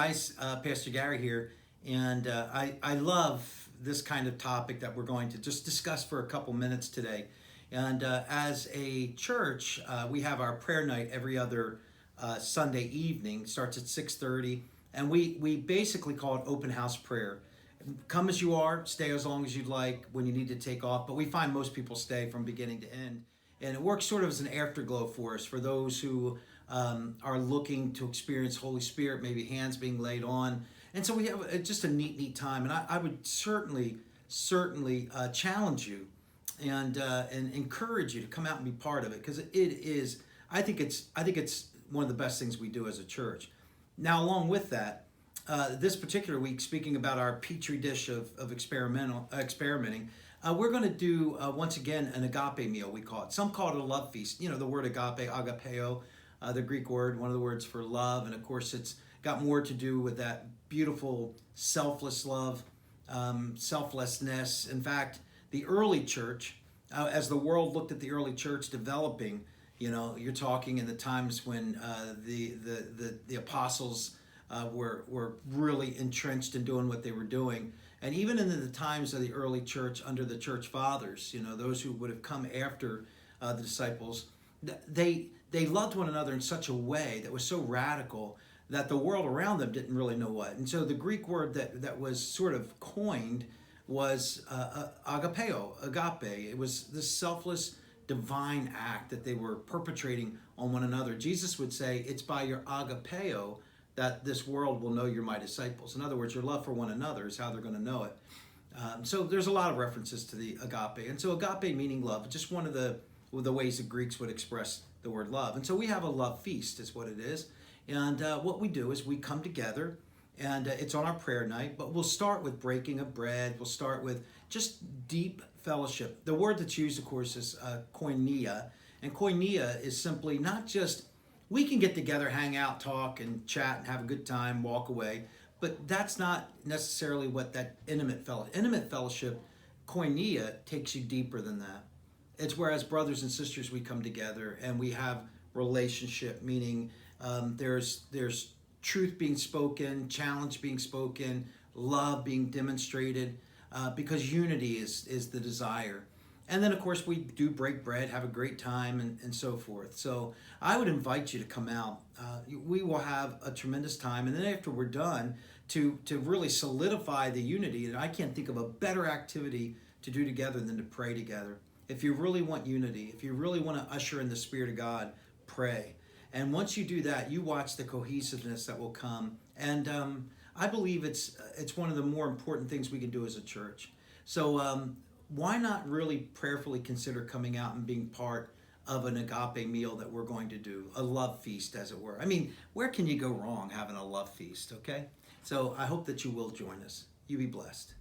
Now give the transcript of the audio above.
guys, Pastor Gary here, and I love this kind of topic that we're going to just discuss for a couple minutes today. And as a church, we have our prayer night every other Sunday evening. It starts at 6:30, and we basically call it open house prayer. Come as you are, stay as long as you'd like when you need to take off, but we find most people stay from beginning to end. And it works sort of as an afterglow for us, for those who are looking to experience Holy Spirit, maybe hands being laid on. And so we have just a neat time. And I would certainly challenge you and encourage you to come out and be part of it, because it is, I think it's one of the best things we do as a church. Now, along with that, this particular week, speaking about our petri dish of experimenting, we're going to do, once again, an agape meal, we call it. Some call it a love feast. You know, the word agape, agapeo, the Greek word, one of the words for love. And of course, it's got more to do with that beautiful selfless love, selflessness. In fact, the early church, as the world looked at the early church developing, you know, you're talking in the times when the apostles were really entrenched in doing what they were doing. And even in the times of the early church under the church fathers, you know, those who would have come after the disciples, they loved one another in such a way that was so radical that the world around them didn't really know what. And so the Greek word that was sort of coined was agapeo, agape. It was this selfless divine act that they were perpetrating on one another. Jesus would say, it's by your agapeo that this world will know you're my disciples. In other words, your love for one another is how they're going to know it. So there's a lot of references to the agape. And so agape meaning love, just one of the ways the Greeks would express the word love. And so we have a love feast is what it is. And what we do is we come together, and it's on our prayer night, but we'll start with breaking of bread. We'll start with just deep fellowship. The word that's used, of course, is koinonia. And koinonia is simply not just, we can get together, hang out, talk, and chat, and have a good time, walk away. But that's not necessarily what that intimate fellowship, koinonia, takes you deeper than that. It's where as brothers and sisters we come together and we have relationship, meaning there's truth being spoken, challenge being spoken, love being demonstrated, because unity is the desire. And then, of course, we do break bread, have a great time, and so forth. So I would invite you to come out. We will have a tremendous time. And then after we're done, to really solidify the unity, and I can't think of a better activity to do together than to pray together. If you really want unity, if you really want to usher in the Spirit of God, pray. And once you do that, you watch the cohesiveness that will come. And I believe it's one of the more important things we can do as a church. So why not really prayerfully consider coming out and being part of an agape meal that we're going to do, a love feast, as it were. I mean, where can you go wrong having a love feast, okay? So I hope that you will join us. You be blessed.